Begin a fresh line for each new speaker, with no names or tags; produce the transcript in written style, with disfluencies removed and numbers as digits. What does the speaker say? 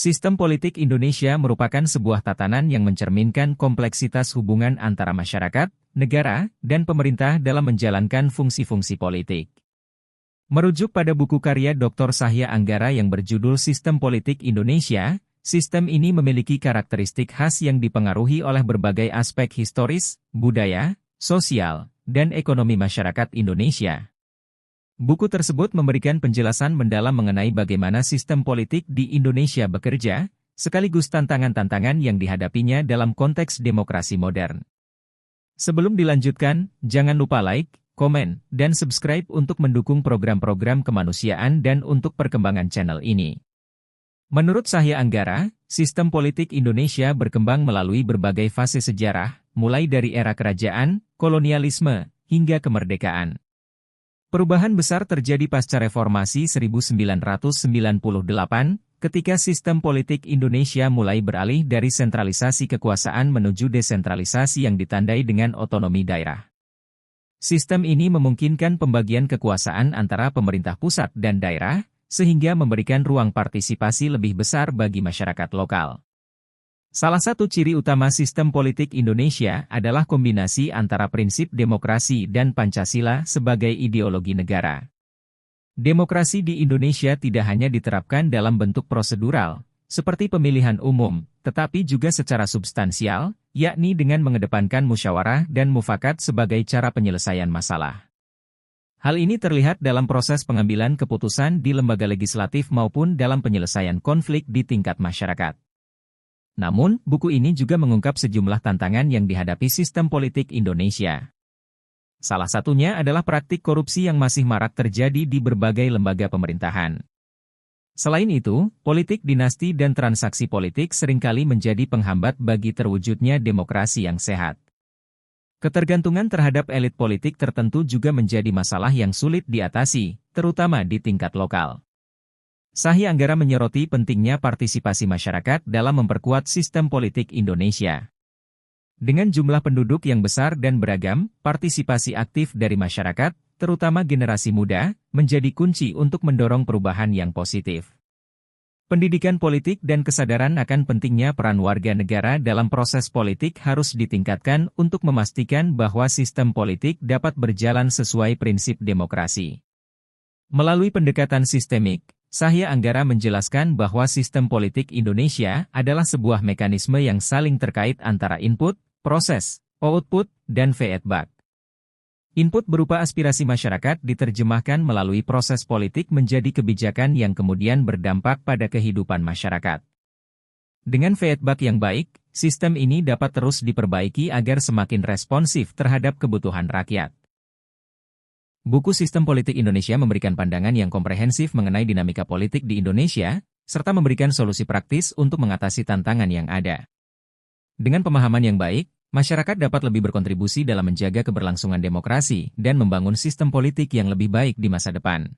Sistem politik Indonesia merupakan sebuah tatanan yang mencerminkan kompleksitas hubungan antara masyarakat, negara, dan pemerintah dalam menjalankan fungsi-fungsi politik. Merujuk pada buku karya Dr. Sahya Anggara yang berjudul Sistem Politik Indonesia, sistem ini memiliki karakteristik khas yang dipengaruhi oleh berbagai aspek historis, budaya, sosial, dan ekonomi masyarakat Indonesia. Buku tersebut memberikan penjelasan mendalam mengenai bagaimana sistem politik di Indonesia bekerja, sekaligus tantangan-tantangan yang dihadapinya dalam konteks demokrasi modern. Sebelum dilanjutkan, jangan lupa like, komen, dan subscribe untuk mendukung program-program kemanusiaan dan untuk perkembangan channel ini. Menurut Sahya Anggara, sistem politik Indonesia berkembang melalui berbagai fase sejarah, mulai dari era kerajaan, kolonialisme, hingga kemerdekaan. Perubahan besar terjadi pasca reformasi 1998, ketika sistem politik Indonesia mulai beralih dari sentralisasi kekuasaan menuju desentralisasi yang ditandai dengan otonomi daerah. Sistem ini memungkinkan pembagian kekuasaan antara pemerintah pusat dan daerah, sehingga memberikan ruang partisipasi lebih besar bagi masyarakat lokal. Salah satu ciri utama sistem politik Indonesia adalah kombinasi antara prinsip demokrasi dan Pancasila sebagai ideologi negara. Demokrasi di Indonesia tidak hanya diterapkan dalam bentuk prosedural, seperti pemilihan umum, tetapi juga secara substansial, yakni dengan mengedepankan musyawarah dan mufakat sebagai cara penyelesaian masalah. Hal ini terlihat dalam proses pengambilan keputusan di lembaga legislatif maupun dalam penyelesaian konflik di tingkat masyarakat. Namun, buku ini juga mengungkap sejumlah tantangan yang dihadapi sistem politik Indonesia. Salah satunya adalah praktik korupsi yang masih marak terjadi di berbagai lembaga pemerintahan. Selain itu, politik dinasti dan transaksi politik seringkali menjadi penghambat bagi terwujudnya demokrasi yang sehat. Ketergantungan terhadap elit politik tertentu juga menjadi masalah yang sulit diatasi, terutama di tingkat lokal. Sahya Anggara menyoroti pentingnya partisipasi masyarakat dalam memperkuat sistem politik Indonesia. Dengan jumlah penduduk yang besar dan beragam, partisipasi aktif dari masyarakat, terutama generasi muda, menjadi kunci untuk mendorong perubahan yang positif. Pendidikan politik dan kesadaran akan pentingnya peran warga negara dalam proses politik harus ditingkatkan untuk memastikan bahwa sistem politik dapat berjalan sesuai prinsip demokrasi. Melalui pendekatan sistemik, Sahya Anggara menjelaskan bahwa sistem politik Indonesia adalah sebuah mekanisme yang saling terkait antara input, proses, output, dan feedback. Input berupa aspirasi masyarakat diterjemahkan melalui proses politik menjadi kebijakan yang kemudian berdampak pada kehidupan masyarakat. Dengan feedback yang baik, sistem ini dapat terus diperbaiki agar semakin responsif terhadap kebutuhan rakyat. Buku Sistem Politik Indonesia memberikan pandangan yang komprehensif mengenai dinamika politik di Indonesia, serta memberikan solusi praktis untuk mengatasi tantangan yang ada. Dengan pemahaman yang baik, masyarakat dapat lebih berkontribusi dalam menjaga keberlangsungan demokrasi dan membangun sistem politik yang lebih baik di masa depan.